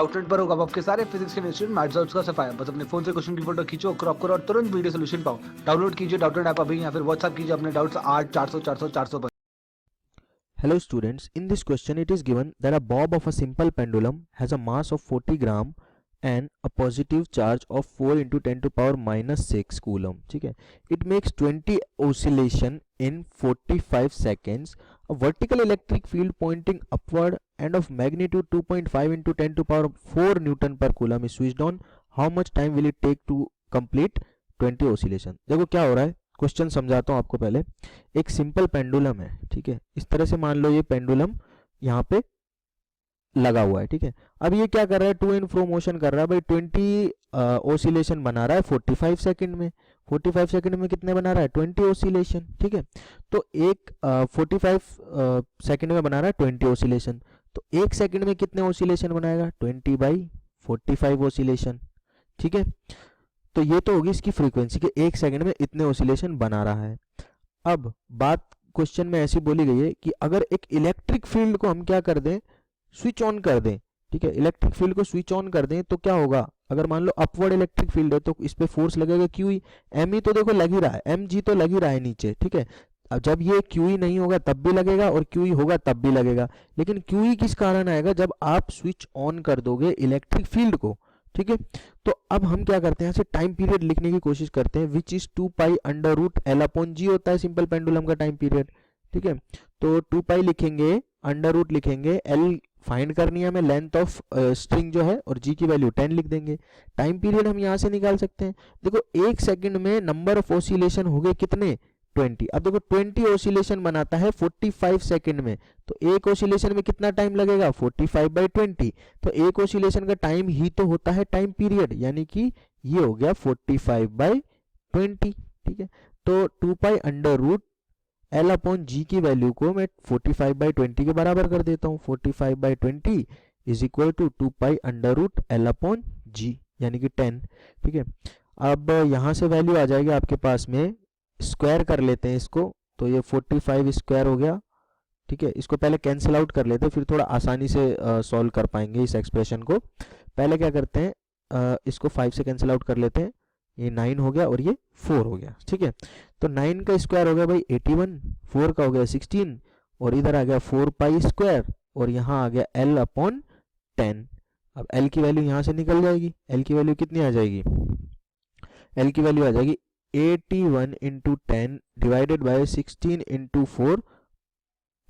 Outlet पर होगा आपके सारे फिजिक्स के इंस्टीट्यूट मैथ्स और उसका सफाया। बस अपने फोन से क्वेश्चन की फोटो खींचो, क्रॉप करो और तुरंत वीडियो सोल्यूशन पाओ। डाउनलोड कीजिए डाउटनेट ऐप अभी या फिर व्हाट्सएप कीजिए अपने डाउट्स 8 400 400 400 पर। Hello students, in this question it is given that a bob of a simple pendulum has a mass of 40 gram and a positive charge of 4 into 10 to power minus 6 coulomb. ठीक है, it makes 20 oscillation in 45 seconds. A vertical electric field pointing upward and of magnitude 2.5 into 10 to power 4 Newton per coulomb is switched on. How much time will it take to complete 20 oscillation? देखो क्या हो रहा है, question समझाता हूँ आपको। पहले एक सिंपल पेंडुलम है, ठीक है, इस तरह से मान लो ये पेंडुलम यहाँ पे लगा हुआ है, ठीक है। अब ये क्या कर रहा है, टू एंड फ्रो मोशन कर रहा है भाई। 20 ओसिलेशन बना रहा है 45 सेकंड में। 45 सेकंड में कितने बना रहा है, 20 ओसिलेशन, ठीक है। तो एक 45 सेकंड में बना रहा है 20 ओसिलेशन, तो एक सेकंड में कितने ओसिलेशन बनाएगा, 20/45 ओसिलेशन, ठीक है। तो ये तो होगी इसकी फ्रीक्वेंसी कि एक सेकंड में इतने ओसिलेशन बना रहा है। अब बात क्वेश्चन में ऐसी बोली गई है कि अगर एक इलेक्ट्रिक फील्ड को हम क्या कर दें, स्विच ऑन कर दें, ठीक है, इलेक्ट्रिक फील्ड को स्विच ऑन कर दें तो क्या होगा। अगर मान लो अपवर्ड इलेक्ट्रिक फील्ड है तो इस पे फोर्स लगेगा क्यू ई। एम ई तो देखो लग ही रहा है, एम जी तो लग ही रहा है नीचे, ठीक है। अब जब ये क्यू ई नहीं होगा तब भी लगेगा और क्यू ई होगा तब भी लगेगा। लेकिन क्यू ई किस कारण आएगा, जब आप स्विच ऑन कर दोगे इलेक्ट्रिक फील्ड को, ठीक है। तो अब हम क्या करते हैं, यहाँ से टाइम पीरियड लिखने की कोशिश करते हैं, विच इज 2π√L/g होता है सिंपल पेंडुलम का टाइम पीरियड, ठीक है। तो 2π लिखेंगे, अंडर रूट लिखेंगे, एल फाइंड करनी है हमें लेंथ ऑफ स्ट्रिंग जो है, और जी की वैल्यू 10 लिख देंगे। टाइम पीरियड हम यहाँ से निकाल सकते हैं। देखो एक सेकंड में नंबर ऑफ ऑसिलेशन हो गए कितने, 20। अब देखो 20 ऑसिलेशन बनाता है 45 सेकंड में, तो एक ऑसिलेशन में कितना टाइम लगेगा, 45/20। तो एक ऑसिलेशन का टाइम ही तो होता है टाइम पीरियड, यानी कि ये हो गया 45/20, ठीक है। तो 2π√L/g की वैल्यू को मैं 45/20 के बराबर कर देता हूँ। 45/20 इज इक्वल टू 2π√L/g यानी कि 10, ठीक है। अब यहाँ से वैल्यू आ जाएगी आपके पास में, स्क्वायर कर लेते हैं इसको, तो ये 45 स्क्वायर हो गया, ठीक है। इसको पहले कैंसिल आउट कर लेते हैं, फिर थोड़ा आसानी से सॉल्व कर पाएंगे इस एक्सप्रेशन को। पहले क्या करते हैं, इसको 5 से कैंसिल आउट कर लेते हैं, ये 9 हो गया और ये 4 हो गया, ठीक है। तो 9 का स्क्वायर हो गया भाई 81, 4 का हो गया 16, और इधर आ गया 4π स्क्वायर, और यहाँ आ गया L/10। अब L की वैल्यू यहाँ से निकल जाएगी, L की वैल्यू कितनी आ जाएगी, L की वैल्यू आ जाएगी 81 × 10 डिवाइडेड बाय 16 × 4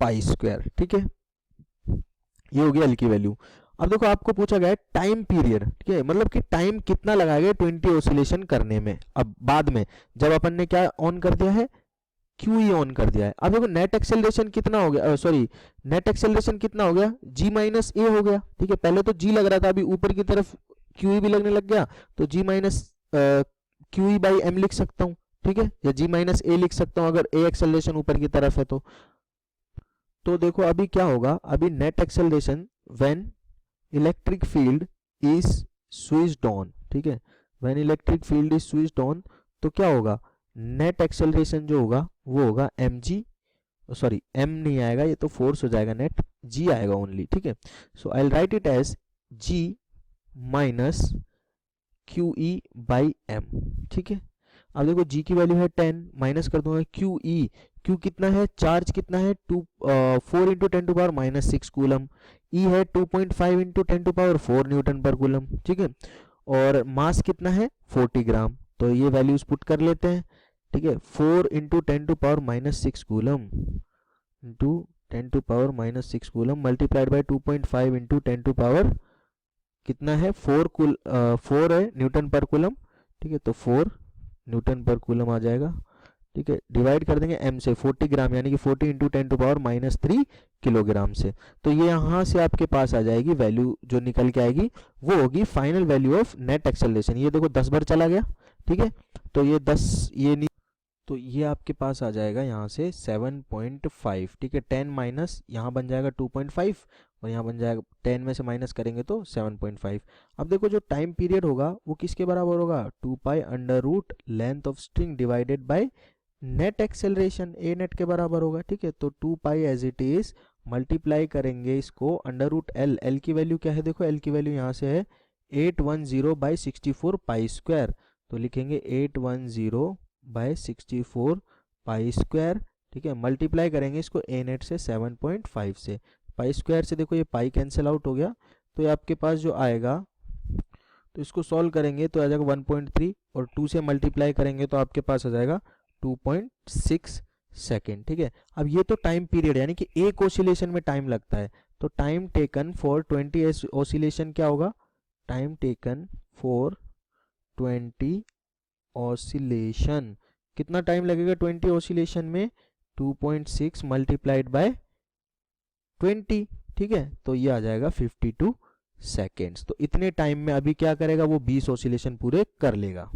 पाई स्क्वायर, ठीक है। ये हो गया L की वैल्यू। अब देखो आपको पूछा गया है टाइम पीरियड, ठीक है, मतलब कि टाइम कितना लगाएगा 20 ऑसिलेशन करने में। अब बाद में जब अपन ने क्या ऑन कर दिया है, क्यू ई ऑन कर दिया है। अब देखो नेट एक्सेलरेशन कितना हो गया, सॉरी नेट एक्सेलरेशन कितना हो गया, g माइनस ए हो गया, ठीक है। पहले तो g लग रहा था, अभी ऊपर की तरफ क्यू ई भी लगने लग गया, तो g minus Q E by M लिख सकता हूँ, ठीक है, या g माइनस ए लिख सकता हूँ अगर a एक्सेलरेशन ऊपर की तरफ है तो देखो अभी क्या होगा, अभी net acceleration when electric field is switched on, ठीक है, when electric field is switched on, तो क्या होगा, नेट एक्सेलरेशन जो होगा वो होगा mg, सॉरी m नहीं आएगा, ये तो फोर्स हो जाएगा, नेट g आएगा ओनली, ठीक है। So I will write it as g minus Q E by M, ठीक है। अब देखो g की वैल्यू है 10, माइनस कर दूंगा क्यू ई, क्यू कितना है, चार्ज कितना है, 4 × 10⁻⁻6 कूलम, ई है 2.5 × 10⁻4 न्यूटन पर कूलम, ठीक है। और मास कितना है 40 ग्राम, तो ये वैल्यूज पुट कर लेते हैं, ठीक है। 4 × 10⁻6 coulomb into 10⁻6 coulomb multiplied by 2.5 × 10 कितना है 4 है न्यूटन पर कूलम, ठीक है। तो 4 न्यूटन पर कूलम आ जाएगा, ठीक है। डिवाइड कर देंगे m से, 40 ग्राम यानी कि 40 × 10⁻³ किलोग्राम से, तो ये यहाँ से आपके पास आ जाएगी वैल्यू, जो निकल के आएगी वो होगी final value of net acceleration. ये देखो 10 बार चला गया, ठीक है, तो ये 10 ये नहीं, तो ये आपके पास आ जाएगा यहाँ से 7.5, ठीक है। 10 माइनस यहाँ बन जाएगा 2.5 और यहाँ बन जाएगा 10 में से माइनस करेंगे तो 7.5। अब देखो जो टाइम पीरियड होगा वो किसके बराबर होगा, 2π length of string divided by net acceleration, a net के बराबर होगा, ठीक है। तो 2π एज इट इज मल्टीप्लाई करेंगे इसको अंडर रूट एल, एल की वैल्यू क्या है, देखो एल की वैल्यू यहाँ से है 810/64 पाई स्क्वायर, तो लिखेंगे 810/64 पाई स्क्वायर, ठीक है। मल्टीप्लाई करेंगे इसको ए नेट से 7.5 से, पाई स्क्वायर से देखो ये पाई कैंसिल आउट हो गया, तो ये आपके पास जो आएगा, तो इसको सॉल्व करेंगे तो आ जाएगा 1.3 और 2 से मल्टीप्लाई करेंगे तो आपके पास आ जाएगा 2.6 सेकेंड, ठीक है। अब ये तो टाइम पीरियड यानी कि एक ऑसिलेशन में टाइम लगता है, तो टाइम टेकन फॉर 20 ऑसिलेशन क्या होगा, टाइम टेकन फॉर 20 ऑसिलेशन, कितना टाइम लगेगा 20 ऑसिलेशन में, 2.6 मल्टीप्लाइड बाय 20, ठीक है, तो ये आ जाएगा 52 सेकेंड्स। तो इतने टाइम में अभी क्या करेगा वो 20 ऑसिलेशन पूरे कर लेगा।